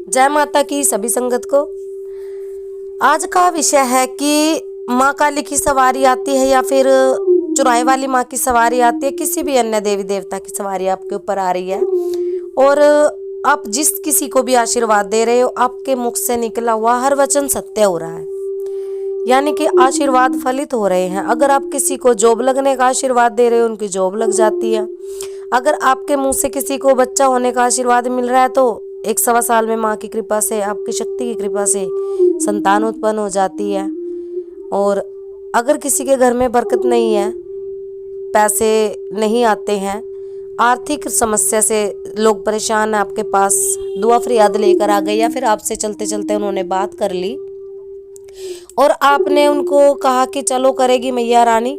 जय माता की सभी संगत को। आज का विषय है कि माँ काली की सवारी आती है या फिर चुराहे वाली माँ की सवारी आती है, किसी भी अन्य देवी देवता की सवारी आपके ऊपर आ रही है और आप जिस किसी को भी आशीर्वाद दे रहे हो, आपके मुख से निकला हुआ हर वचन सत्य हो रहा है, यानी कि आशीर्वाद फलित हो रहे हैं। अगर आप किसी को जॉब लगने का आशीर्वाद दे रहे हो, उनकी जॉब लग जाती है। अगर आपके मुंह से किसी को बच्चा होने का आशीर्वाद मिल रहा है तो 1 सवा साल में माँ की कृपा से, आपकी शक्ति की कृपा से संतान उत्पन्न हो जाती है। और अगर किसी के घर में बरकत नहीं है, पैसे नहीं आते हैं, आर्थिक समस्या से लोग परेशान हैं, आपके पास दुआ फरियाद लेकर आ गए या फिर आपसे चलते चलते उन्होंने बात कर ली और आपने उनको कहा कि चलो करेगी मैया रानी,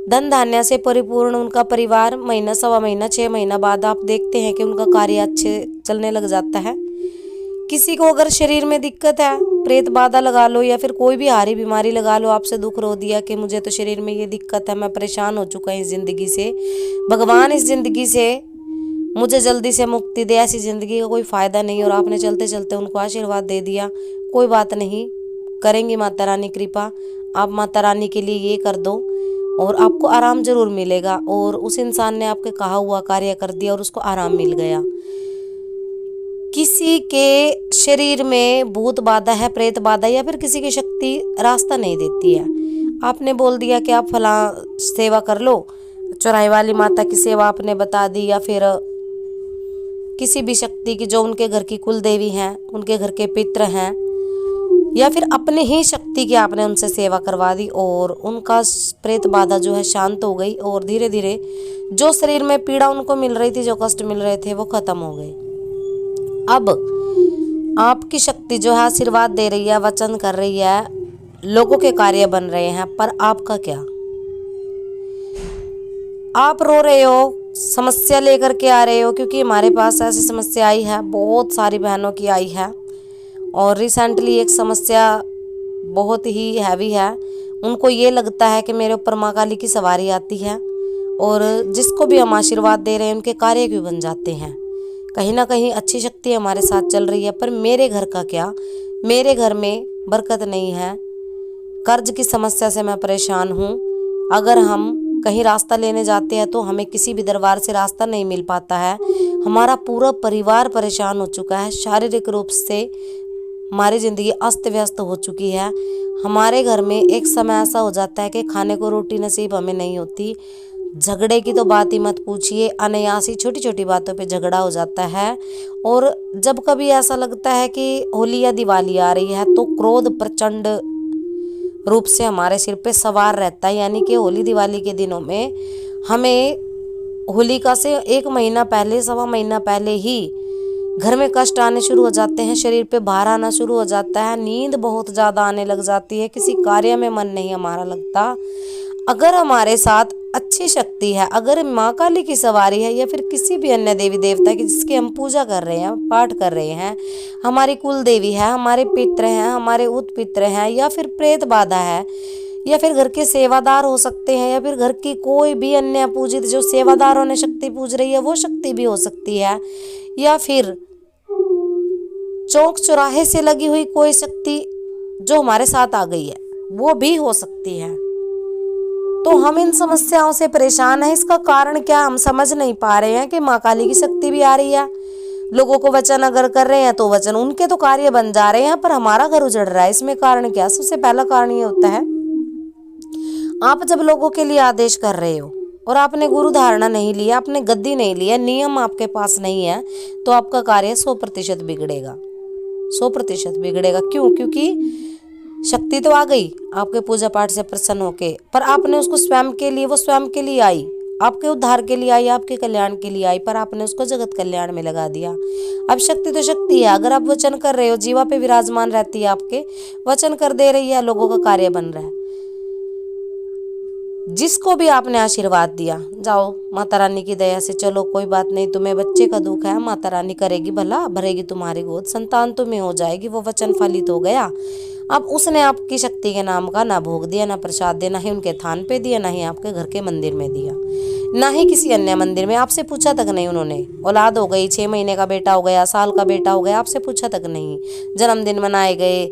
धन धान्य से परिपूर्ण उनका परिवार, महीना सवा महीना 6 महीना बाद आप देखते हैं कि उनका कार्य अच्छे चलने लग जाता है। किसी को अगर शरीर में दिक्कत है, प्रेत बाधा लगा लो या फिर कोई भी हारी बीमारी लगा लो, आपसे दुख रो दिया कि मुझे तो शरीर में ये दिक्कत है, मैं परेशान हो चुका हूँ इस जिंदगी से, भगवान इस जिंदगी से मुझे जल्दी से मुक्ति दे, ऐसी जिंदगी का कोई फायदा नहीं, और आपने चलते चलते उनको आशीर्वाद दे दिया, कोई बात नहीं, करेंगी माता रानी कृपा, आप माता रानी के लिए ये कर दो और आपको आराम जरूर मिलेगा। और उस इंसान ने आपके कहा हुआ कार्य कर दिया और उसको आराम मिल गया। किसी के शरीर में भूत बाधा है, प्रेत बाधा, या फिर किसी की शक्ति रास्ता नहीं देती है, आपने बोल दिया कि आप फला सेवा कर लो, चौराहे वाली माता की सेवा आपने बता दी, या फिर किसी भी शक्ति की जो उनके घर की कुल देवी हैं, उनके घर के पितृ हैं, या फिर अपने ही शक्ति की आपने उनसे सेवा करवा दी और उनका प्रेत बाधा जो है शांत हो गई और धीरे धीरे जो शरीर में पीड़ा उनको मिल रही थी, जो कष्ट मिल रहे थे, वो खत्म हो गए। अब आपकी शक्ति जो है आशीर्वाद दे रही है, वचन कर रही है, लोगों के कार्य बन रहे हैं, पर आपका क्या? आप रो रहे हो, समस्या लेकर के आ रहे हो, क्योंकि हमारे पास ऐसी समस्या आई है, बहुत सारी बहनों की आई है और रिसेंटली एक समस्या बहुत ही हैवी है। उनको ये लगता है कि मेरे ऊपर माँ काली की सवारी आती है और जिसको भी हम आशीर्वाद दे रहे हैं उनके कार्य भी बन जाते हैं। कहीं ना कहीं अच्छी शक्ति हमारे साथ चल रही है, पर मेरे घर का क्या? मेरे घर में बरकत नहीं है, कर्ज की समस्या से मैं परेशान हूँ। अगर हम कहीं रास्ता लेने जाते हैं तो हमें किसी भी दरबार से रास्ता नहीं मिल पाता है। हमारा पूरा परिवार परेशान हो चुका है, शारीरिक रूप से हमारी ज़िंदगी अस्त व्यस्त हो चुकी है। हमारे घर में एक समय ऐसा हो जाता है कि खाने को रोटी नसीब हमें नहीं होती। झगड़े की तो बात ही मत पूछिए, अनायासी छोटी छोटी बातों पे झगड़ा हो जाता है। और जब कभी ऐसा लगता है कि होली या दिवाली आ रही है तो क्रोध प्रचंड रूप से हमारे सिर पे सवार रहता है, यानी कि होली दिवाली के दिनों में हमें होलिका से 1 महीना पहले, सवा महीना पहले ही घर में कष्ट आने शुरू हो जाते हैं, शरीर पे भार आना शुरू हो जाता है, नींद बहुत ज़्यादा आने लग जाती है, किसी कार्य में मन नहीं हमारा लगता। अगर हमारे साथ अच्छी शक्ति है, अगर माँ काली की सवारी है या फिर किसी भी अन्य देवी देवता की जिसकी हम पूजा कर रहे हैं, पाठ कर रहे हैं, हमारी कुल देवी है, हमारे पितृ हैं, हमारे उत्पितृ हैं, या फिर प्रेत बाधा है, या फिर घर के सेवादार हो सकते हैं, या फिर घर की कोई भी अन्य पूजित जो सेवादारों ने शक्ति पूज रही है वो शक्ति भी हो सकती है, या फिर चौक चौराहे से लगी हुई कोई शक्ति जो हमारे साथ आ गई है वो भी हो सकती है। तो हम इन समस्याओं से परेशान हैं। इसका कारण क्या हम समझ नहीं पा रहे हैं कि माँ काली की शक्ति भी आ रही है, लोगों को वचन अगर कर रहे हैं तो वचन उनके तो कार्य बन जा रहे हैं, पर हमारा घर उजड़ रहा है। इसमें कारण क्या? सबसे पहला कारण ये होता है, आप जब लोगों के लिए आदेश कर रहे हो और आपने गुरु धारणा नहीं लिया, आपने गद्दी नहीं लिया, नियम आपके पास नहीं है, तो आपका कार्य 100% बिगड़ेगा, 100% बिगड़ेगा। क्यों? क्योंकि शक्ति तो आ गई आपके पूजा पाठ से प्रसन्न होके, पर आपने उसको स्वयं के लिए, वो स्वयं के लिए आई, आपके उद्धार के लिए आई, आपके कल्याण के लिए आई, पर आपने उसको जगत कल्याण में लगा दिया। अब शक्ति तो शक्ति है, अगर आप वचन कर रहे हो, जीवा पे विराजमान रहती है, आपके वचन कर दे रही है, लोगों का कार्य बन रहा है। जिसको भी आपने आशीर्वाद दिया, जाओ माता रानी की दया से, चलो कोई बात नहीं, तुम्हें बच्चे का दुख है, माता रानी करेगी भला, भरेगी तुम्हारी गोद, संतान तुम्हें हो जाएगी, वो वचन फलित हो गया। अब उसने आपकी शक्ति के नाम का ना भोग दिया, ना प्रसाद दिया, ना ही उनके थान पे दिया, ना ही आपके घर के मंदिर में दिया। ना ही किसी अन्य मंदिर में। आपसे पूछा तक नहीं उन्होंने। औलाद हो गई, 6 महीने का बेटा हो गया, साल का बेटा हो गया, आपसे पूछा तक नहीं। जन्मदिन मनाए गए,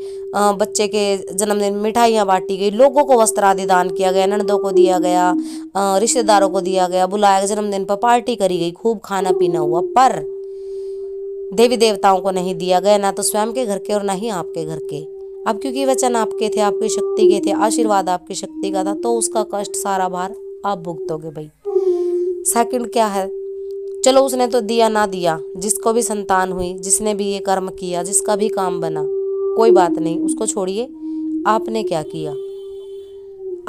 बच्चे के जन्मदिन में मिठाइयाँ बांटी गई, लोगों को वस्त्र आदि दान किया गया, ननदों को दिया गया, रिश्तेदारों को दिया गया, बुलाया गया, जन्मदिन पर पार्टी करी गई, खूब खाना पीना हुआ, पर देवी देवताओं को नहीं दिया गया, ना तो स्वयं के घर के और ना ही आपके घर के। अब क्योंकि वचन आपके थे, आपकी शक्ति के थे, आशीर्वाद आपकी शक्ति का था, तो उसका कष्ट सारा भार आप भुगतोगे भाई। सेकंड क्या है, चलो उसने तो दिया ना दिया, जिसको भी संतान हुई, जिसने भी ये कर्म किया, जिसका भी काम बना, कोई बात नहीं, उसको छोड़िए। आपने क्या किया?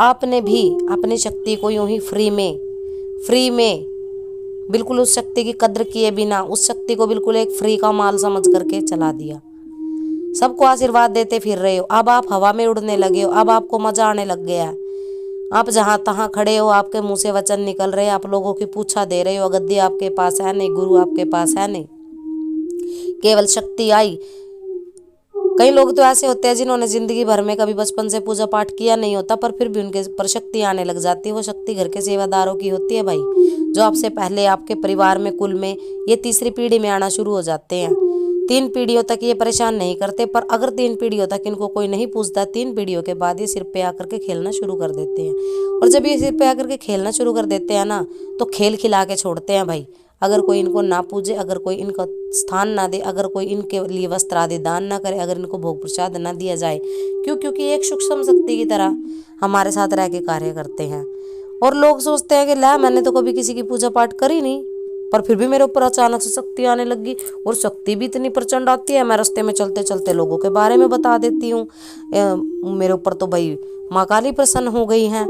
आपने भी अपनी शक्ति को यूं ही फ्री में बिल्कुल उस शक्ति की कद्र किए बिना उस शक्ति को बिल्कुल एक फ्री का माल समझ करके चला दिया। सबको आशीर्वाद देते फिर रहे हो, अब आप हवा में उड़ने लगे हो, अब आपको मजा आने लग गया है। आप जहां तहां खड़े हो, आपके मुंह से वचन निकल रहे, आप लोगों की पूछा दे रहे हो, गद्दी आपके पास है नहीं, गुरु आपके पास है नहीं, केवल शक्ति आई। कई लोग तो ऐसे होते हैं जिन्होंने जिंदगी भर में कभी बचपन से पूजा पाठ किया नहीं होता, पर फिर भी उनके पर शक्ति आने लग जाती है। वो शक्ति घर के सेवादारों की होती है भाई, जो आपसे पहले आपके परिवार में, कुल में, ये तीसरी पीढ़ी में आना शुरू हो जाते हैं। 3 पीढ़ियों तक ये परेशान नहीं करते, पर अगर 3 पीढ़ियों तक इनको कोई नहीं पूछता, 3 पीढ़ियों के बाद ये सिर पे आकर के खेलना शुरू कर देते हैं। और जब ये सिर पे आकर के खेलना शुरू कर देते हैं ना, तो खेल खिला के छोड़ते हैं भाई। अगर कोई इनको ना पूजे, अगर कोई इनका स्थान ना दे, अगर कोई इनके लिए वस्त्र आदि दान ना करे, अगर इनको भोग प्रसाद ना दिया जाए, क्योंकि एक सूक्ष्म शक्ति की तरह हमारे साथ रह के कार्य करते हैं। और लोग सोचते हैं कि ला मैंने तो कभी किसी की पूजा पाठ करी नहीं, पर फिर भी मेरे ऊपर अचानक से शक्ति आने लगी, और शक्ति भी इतनी प्रचंड आती है, मैं रास्ते में चलते चलते लोगों के बारे में बता देती हूँ, मेरे ऊपर तो भाई माँ काली प्रसन्न हो गई हैं,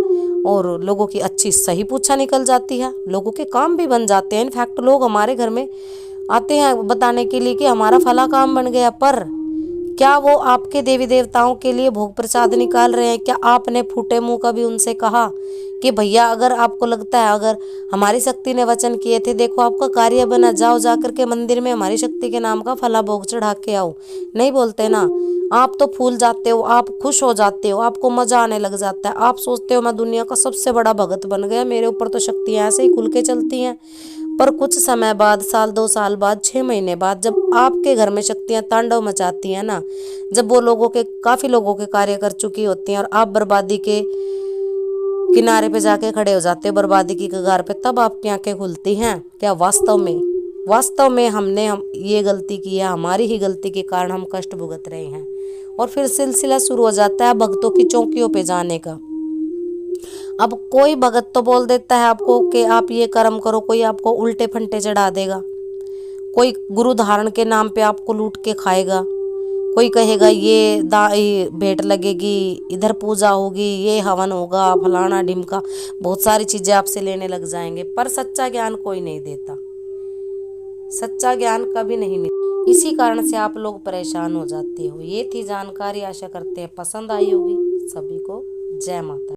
और लोगों की अच्छी सही पूछा निकल जाती है, लोगों के काम भी बन जाते हैं। इनफैक्ट लोग हमारे घर में आते हैं बताने के लिए कि हमारा फला काम बन गया, पर क्या वो आपके देवी देवताओं के लिए भोग प्रसाद निकाल रहे हैं? क्या आपने फूटे मुंह कभी उनसे कहा कि भैया अगर आपको लगता है, अगर हमारी शक्ति ने वचन किए थे, देखो आपका कार्य बना, जाओ जाकर के मंदिर में हमारी शक्ति के नाम का फला भोग चढ़ा के आओ? नहीं बोलते ना। आप तो फूल जाते हो, आप खुश हो जाते हो, आपको मजा आने लग जाता है, आप सोचते हो मैं दुनिया का सबसे बड़ा भगत बन गया, मेरे ऊपर तो शक्तियां ऐसे ही खुल के चलती हैं। पर कुछ समय बाद, साल 2 साल बाद, 6 महीने बाद, जब आपके घर में शक्तियां तांडव मचाती हैं ना, जब वो काफी लोगों के कार्य कर चुकी होती हैं, और आप बर्बादी के किनारे पे जाके खड़े हो जाते हो, बर्बादी की कगार पे, तब आपकी आंखें खुलती हैं। क्या वास्तव में हमने ये गलती की है, हमारी ही गलती के कारण हम कष्ट भुगत रहे हैं। और फिर सिलसिला शुरू हो जाता है भक्तों की चौकियों पे जाने का। अब कोई भगत तो बोल देता है आपको कि आप ये कर्म करो, कोई आपको उल्टे फंटे चढ़ा देगा, कोई गुरु धारण के नाम पे आपको लूट के खाएगा, कोई कहेगा ये भेंट लगेगी, इधर पूजा होगी, ये हवन होगा, फलाना ढिमका, बहुत सारी चीजें आपसे लेने लग जाएंगे। पर सच्चा ज्ञान कोई नहीं देता, सच्चा ज्ञान कभी नहीं मिलता। इसी कारण से आप लोग परेशान हो जाते हो। ये थी जानकारी, आशा करते हैं पसंद आई होगी। सभी को जय माता।